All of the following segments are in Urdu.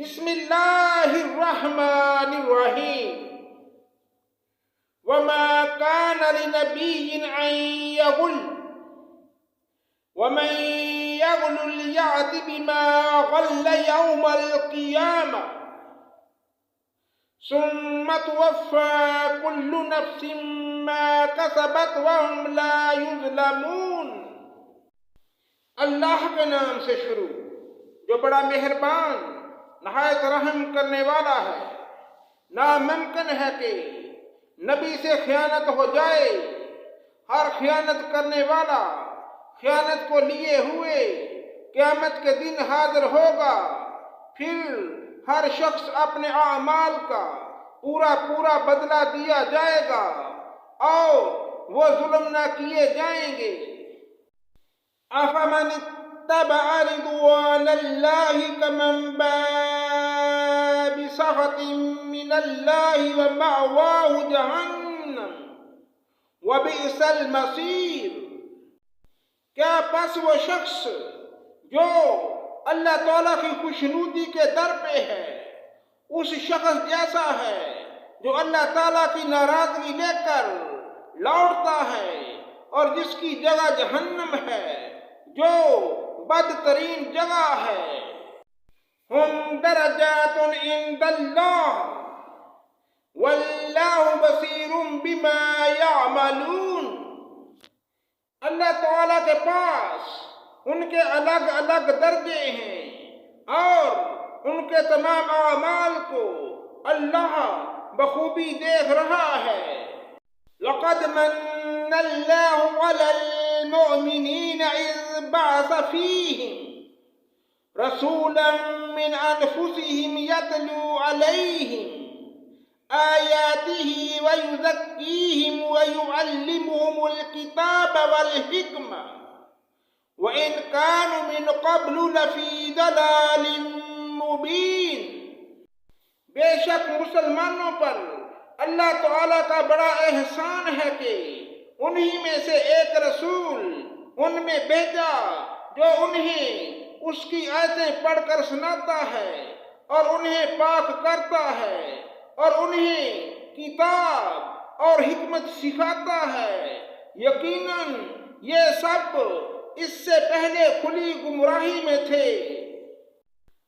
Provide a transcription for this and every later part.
بسم اللہ الرحمن الرحیم وما كان لنبي أن يغل ومن يغل يأت بما غل يوم القيامة ثم توفى كل نفس ما كسبت وهم لا يظلمون۔ اللہ کے نام سے شروع جو بڑا مہربان نہایت رحم کرنے والا ہے۔ ناممکن ہے کہ نبی سے خیانت ہو جائے۔ ہر خیانت کرنے والا خیانت کو لیے ہوئے قیامت کے دن حاضر ہوگا، پھر ہر شخص اپنے اعمال کا پورا بدلہ دیا جائے گا اور وہ ظلم نہ کیے جائیں گے۔ أَفَمَنِ اتَّبَعَ رِضْوَانَ اللَّهِ كَمَنْ بَاءَ بِسَخَطٍ مِّنَ اللَّهِ وَمَأْوَاهُ جَهَنَّمُ وَبِئْسَ الْمَصِيرُ۔ کیا پس وہ شخص جو اللہ تعالیٰ کی خوشنودی کے در پہ ہے اس شخص جیسا ہے جو اللہ تعالیٰ کی ناراضگی لے کر لوٹتا ہے اور جس کی جگہ جہنم ہے جو بدترین جگہ ہے۔ ہم درجات عند اللہ واللہ بصیر بما یعملون۔ اللہ تعالیٰ کے پاس ان کے الگ الگ درجے ہیں اور ان کے تمام اعمال کو اللہ بخوبی دیکھ رہا ہے۔ لقد من اللہ علی المؤمنین اذ بعث فیہم رسولا من انفسہم یتلو علیہم آیاتہ ویزکیہم ویعلمہم الکتاب والحکمہ وَإِن كَانُوا مِن قَبْلُ لَفِي ضَلَالٍ مُّبِينٍ۔ بے شک مسلمانوں پر اللہ تعالیٰ کا بڑا احسان ہے کہ انہی میں سے ایک رسول ان میں بھیجا جو انہیں اس کی آیتیں پڑھ کر سناتا ہے اور انہیں پاک کرتا ہے اور انہیں کتاب اور حکمت سکھاتا ہے۔ یقیناً یہ سب اس سے پہلے کھلی گمراہی میں تھے۔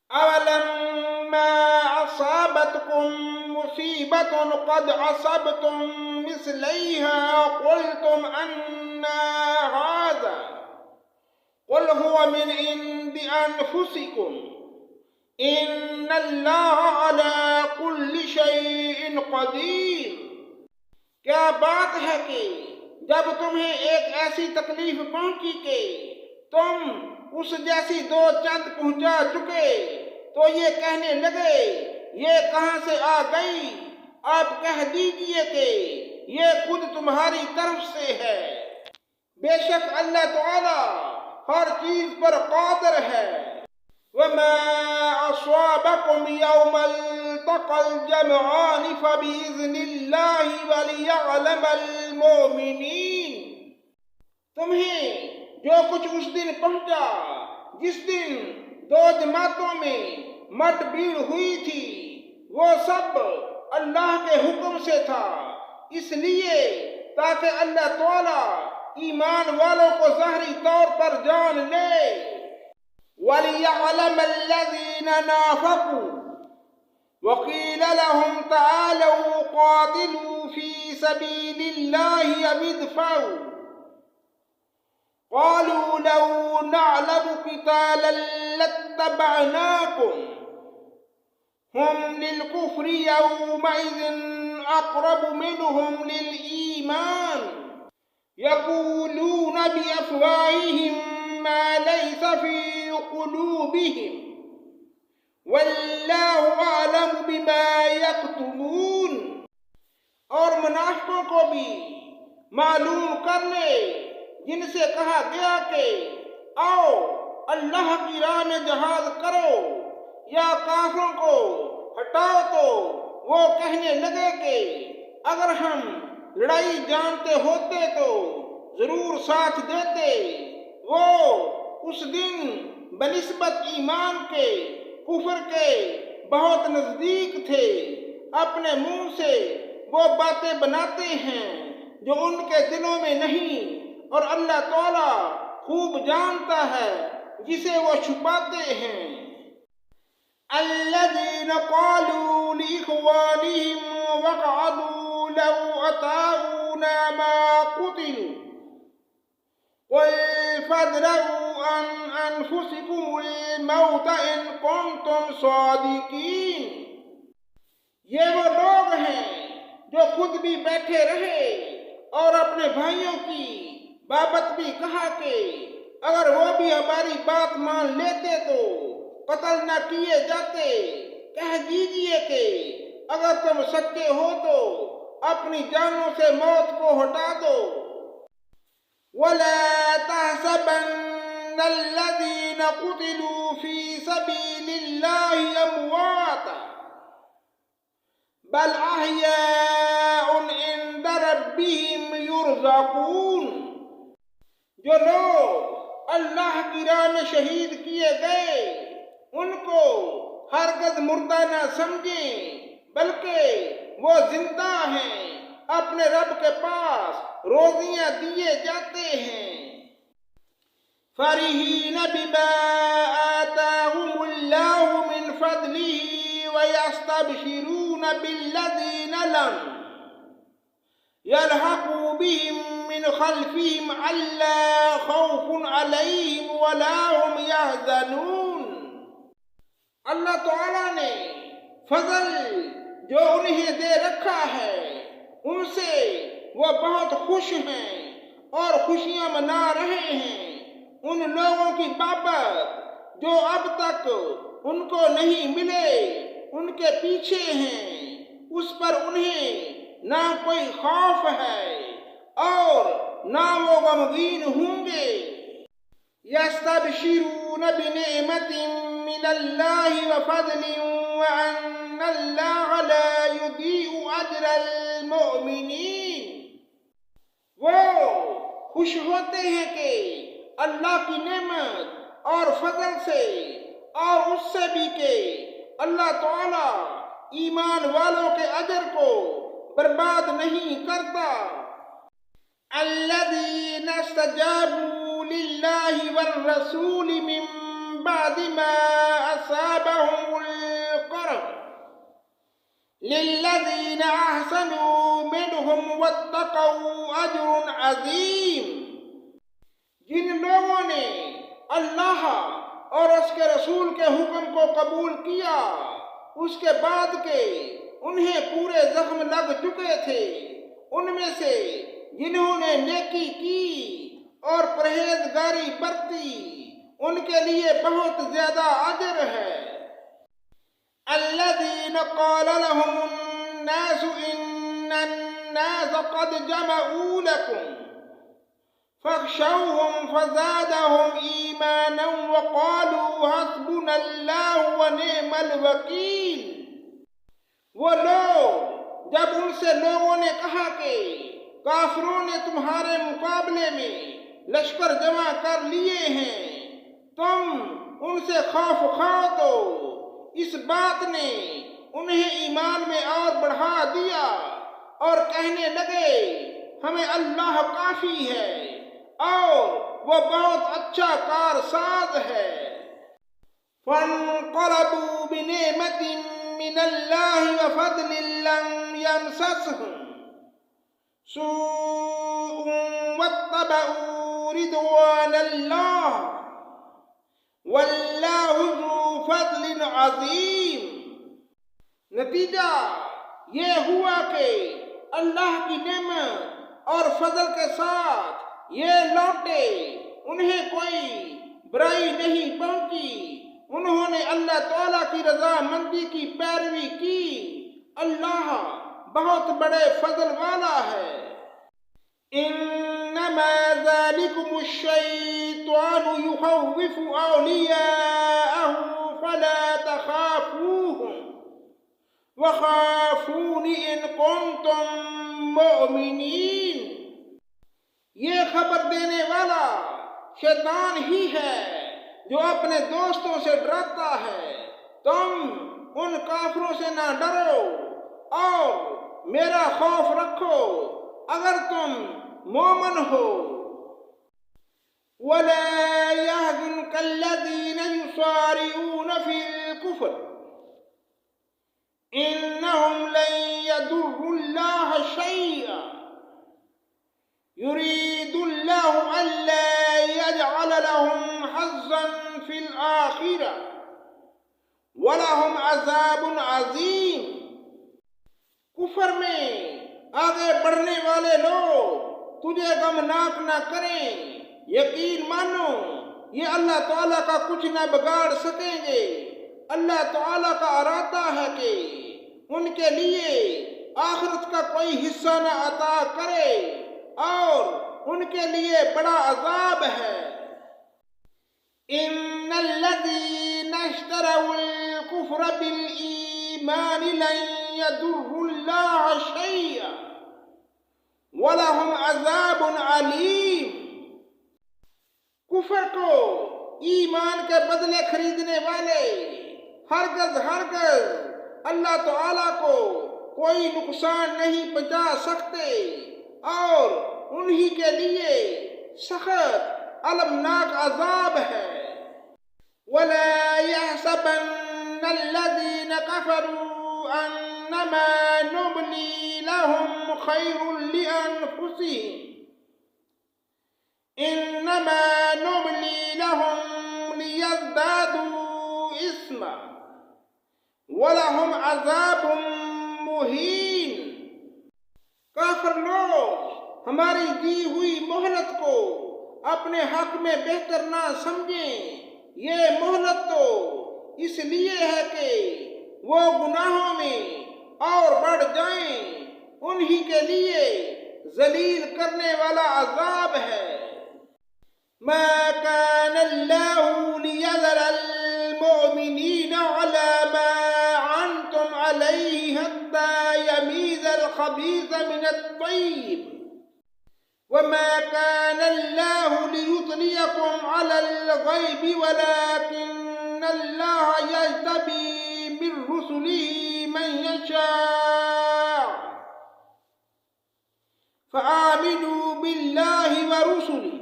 اولما اصابتکم مصیبت قد اصبتم مثلیہا قلتم انا ھذا قل هو من عند انفسکم ان اللہ علی کل شیء قدیر۔ کیا بات ہے کہ جب تمہیں ایک ایسی تکلیف پہنچی کہ تم اس جیسی دو چند پہنچا چکے تو یہ کہنے لگے یہ کہاں سے آ گئی؟ آپ کہہ دیجئے کہ یہ خود تمہاری طرف سے ہے۔ بے شک اللہ تعالی ہر چیز پر قادر ہے۔ وما أصابكم يوم التقى الجمعان فبإذن الله وليعلم المؤمنين۔ تمہیں جو کچھ اس دن پہنچا جس دن دو جماعتوں میں مٹ بھیڑ ہوئی تھی وہ سب اللہ کے حکم سے تھا، اس لیے تاکہ اللہ تعالی ایمان والوں کو ظاہری طور پر جان لے۔ وَلِيَعْلَمَ الَّذِينَ نَافَقُوا وَقِيلَ لَهُمْ تَعَالَوْا قَاتِلُوا فِي سَبِيلِ اللَّهِ أَوِ ادْفَعُوا قَالُوا لَوْ نَعْلَمُ قِتَالًا لَاتَّبَعْنَاكُمْ هُمْ لِلْكُفْرِ يَوْمَئِذٍ أَقْرَبُ مِنْهُمْ لِلْإِيمَانِ يَقُولُونَ بِأَفْوَاهِهِمْ ما ليس في قلوبهم واللہ اعلم بما یکتمون۔ اور منافقوں کو بھی معلوم کر لے جن سے کہا گیا کہ آؤ اللہ کی راہ میں جہاد کرو یا کافروں کو ہٹاؤ تو وہ کہنے لگے کہ اگر ہم لڑائی جانتے ہوتے تو ضرور ساتھ دیتے۔ وہ اس دن بنسبت ایمان کے کفر کے بہت نزدیک تھے، اپنے منہ سے وہ باتیں بناتے ہیں جو ان کے دلوں میں نہیں، اور اللہ تعالیٰ خوب جانتا ہے جسے وہ چھپاتے ہیں۔ الذين قالوا لإخوانهم وقعدوا لو أطاعونا ما قتلوا قل فادرءوا عن أنفسكم الموت إن كنتم صادقين۔ یہ وہ لوگ ہیں جو خود بھی بیٹھے رہے اور اپنے بھائیوں کی بابت بھی کہا کہ اگر وہ بھی ہماری بات مان لیتے تو قتل نہ کیے جاتے۔ کہہ دیجئے کہ اگر تم سچے ہو تو اپنی جانوں سے موت کو ہٹا دو۔ وَلَا تَحْسَبَنَّ الَّذِينَ قُتِلُوا فِي سَبِيلِ اللَّهِ أَمْوَاتًا بَلْ أَحْيَاءٌ عِندَ رَبِّهِمْ يُرْزَقُونَ۔ جو لوگ اللہ کی راہ میں شہید کیے گئے ان کو ہرگز مردہ نہ سمجھیں، بلکہ وہ زندہ ہیں، اپنے رب کے پاس روزیاں دیے جاتے ہیں۔ فَرِحِينَ بِمَا آتَاهُمُ اللَّهُ مِنْ فَضْلِهِ وَيَسْتَبْشِرُونَ بِالَّذِينَ لَمْ يَلْحَقُوا بِهِم مِّنْ خَلْفِهِمْ أَلَّا خَوْفٌ عَلَيْهِمْ وَلَا هُمْ يَحْزَنُونَ۔ اللہ تعالیٰ نے فضل جو انہیں دے رکھا ہے ان سے وہ بہت خوش ہیں اور خوشیاں منا رہے ہیں۔ ان لوگوں کی بابت جو اب تک ان کو نہیں ملے ان کے پیچھے ہیں، اس پر انہیں نہ کوئی خوف ہے اور نہ وہ غمگین ہوں گے۔ يَسْتَبْشِرُونَ بِنِعْمَةٍ مِّنَ اللَّهِ وَفَضْلٍ وَأَنَّ اللَّهَ لَا يُضِيعُ أَجْرَ الْمُؤْمِنِينَ۔ وہ خوش ہوتے ہیں کہ اللہ کی نعمت اور فضل سے اور اس سے بھی کہ اللہ تعالیٰ ایمان والوں کے اجر کو برباد نہیں کرتا۔ الذين استجابوا لله والرسول من بعد ما أصابهم القرح للذين أحسنوا منهم واتقوا أجر عظيم۔ جن لوگوں نے اللہ اور اس کے رسول کے حکم کو قبول کیا اس کے بعد کہ انہیں پورے زخم لگ چکے تھے، ان میں سے جنہوں نے نیکی کی اور پرہیزگاری برتی ان کے لیے بہت زیادہ اجر ہے۔ الذين قال لهم الناس إن الناس قد جمعوا لكم فاخشوهم فزادهم إيمانا وقالوا حسبنا الله ونعم الوكيل۔ وہ لوگ جب ان سے لوگوں نے کہا کہ کافروں نے تمہارے مقابلے میں لشکر جمع کر لیے ہیں، تم ان سے خوف کھاؤ، تو اس بات نے انہیں ایمان میں اور بڑھا دیا اور کہنے لگے ہمیں اللہ کافی ہے اور وہ بہت اچھا کارساز ہے۔ فَانْقَلَبُوا بِنِعْمَةٍ مِّنَ اللَّهِ وَفَضْلٍ لَّمْ يَمْسَسْهُمْ سُوءٌ وَاتَّبَعُوا رِضْوَانَ اللَّهِ وَاللَّهُ ذُو فَضْلٍ عَظِيمٍ۔ نتیجہ یہ ہوا کہ اللہ کی نعمت اور فضل کے ساتھ یہ لوٹے، انہیں کوئی برائی نہیں پہنچی، انہوں نے اللہ تعالیٰ کی رضامندی کی پیروی کی، اللہ بہت بڑے فضل والا ہے۔ انما ذلكم الشیطان یخوف اولیاءہ فلا تخافوهم وخافون ان کنتم مؤمنین۔ یہ خبر دینے والا شیطان ہی ہے جو اپنے دوستوں سے ڈراتا ہے، تم ان کافروں سے نہ ڈرو اور میرا خوف رکھو اگر تم مومن ہو۔ وَلَا يَحْزُنكَ الَّذِينَ يُصَارِعُونَ فِي الْكُفْرِ إِنَّهُمْ لَن يَضُرُّوا اللَّهَ شَيْئًا يُرِيدُ اللَّهُ أَلَّا يَجْعَلَ لَهُمْ حَظًّا فِي الْآخِرَةِ وَلَهُمْ عَذَابٌ عَظِيمٌ۔ کفر میں آگے بڑھنے والے لوگ تجھے غمناک نہ کریں، یقین مانو یہ اللہ تعالیٰ کا کچھ نہ بگاڑ سکیں گے۔ اللہ تعالیٰ کا ارادہ ہے کہ ان کے لیے آخرت کا کوئی حصہ نہ عطا کرے اور ان کے لیے بڑا عذاب ہے۔ ان الذین اشتروا الکفر بالایمان لن يضروا اللہ شیئا وَلَهُمْ عَذَابٌ عَلِيمٌ۔ کفر کو ایمان کے بدلے خریدنے والے ہرگز اللہ تعالیٰ کو کوئی نقصان نہیں پہنچا سکتے اور انہی کے لیے سخت المناک عذاب ہے۔ وَلَا يَحْسَبَنَّ الَّذِينَ كَفَرُوا أَنَّمَا نُمْلِي لَهُمْ خَيْرٌ لِأَنفُسِهِمْ إِنَّمَا نُمْلِي لَهُمْ لِيَزْدَادُوا إِثْمًا وَلَهُمْ عَذَابٌ مُهِينٌ۔ کافر لوگ ہماری دی ہوئی مہلت کو اپنے حق میں بہتر نہ سمجھیں، یہ مہلت تو اس لیے ہے کہ وہ گناہوں میں اور بڑھ جائیں، انہی کے لیے ذلیل کرنے والا عذاب ہے۔ ما كان الله ليذر المؤمنين على ما أنتم عليه حتى يميز الخبيث من الطيب وما كان الله ليطلعكم على الغيب ولكن الله يجتبي من رسله من يشاء فآمنوا بالله ورسله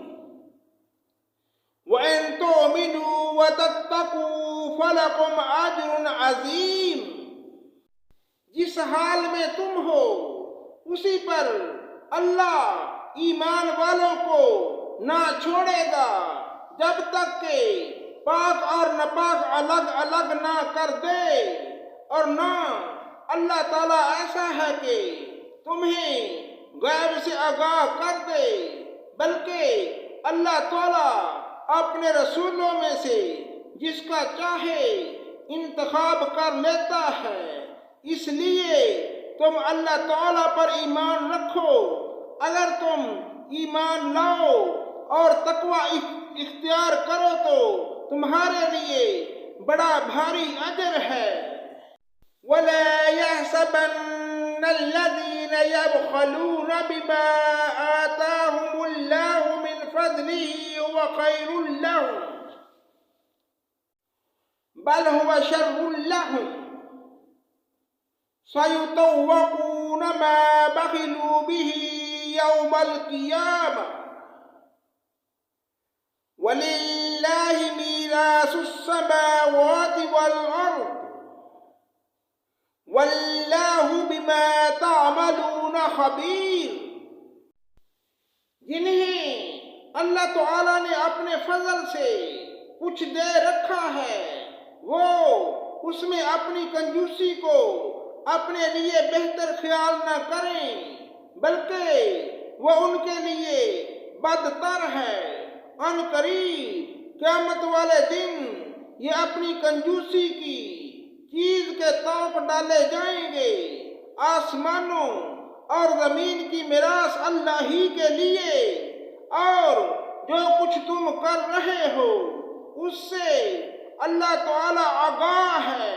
وَإِن تُؤْمِنُوا وَتَتَّقُوا فَلَكُمْ أَجْرٌ عَظِيمٌ۔ جس حال میں تم ہو اسی پر اللہ ایمان والوں کو نہ چھوڑے گا جب تک کہ پاک اور ناپاک الگ الگ نہ کر دے، اور نہ اللہ تعالیٰ ایسا ہے کہ تمہیں غیب سے آگاہ کر دے، بلکہ اللہ تعالیٰ اپنے رسولوں میں سے جس کا چاہے انتخاب کر لیتا ہے، اس لیے تم اللہ تعالیٰ پر ایمان رکھو۔ اگر تم ایمان لاؤ اور تقوی اختیار کرو تو تمہارے لیے بڑا بھاری اجر ہے۔ وَلَا يَحْسَبَنَّ الَّذِينَ يَبْخَلُونَ بِمَا آتَاهُمُ اللَّهُ مِنْ فَضْلِهِ هُوَ خَيْرٌ لَهُمْ بَلْ هُوَ شَرٌّ لَهُمْ سَيُطَوَّقُونَ مَا بَخِلُوا بِهِ يَوْمَ الْقِيَامَةِ وَلِلَّهِ مِيرَاثُ السَّمَاوَاتِ وَالْأَرْضِ وَاللَّهُ بِمَا تَعْمَلُونَ خَبِيرٌ۔ جنہیں اللہ تعالیٰ نے اپنے فضل سے کچھ دے رکھا ہے، وہ اس میں اپنی کنجوسی کو اپنے لیے بہتر خیال نہ کریں، بلکہ وہ ان کے لیے بدتر ہے۔ ان قریب قیامت والے دن یہ اپنی کنجوسی کی چیز کے طوق ڈالے جائیں گے۔ آسمانوں اور زمین کی میراث اللہ ہی کے لیے، اور جو کچھ تم کر رہے ہو اس سے اللہ تعالی آگاہ ہے۔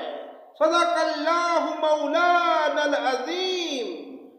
صدق اللہ مولانا العظیم۔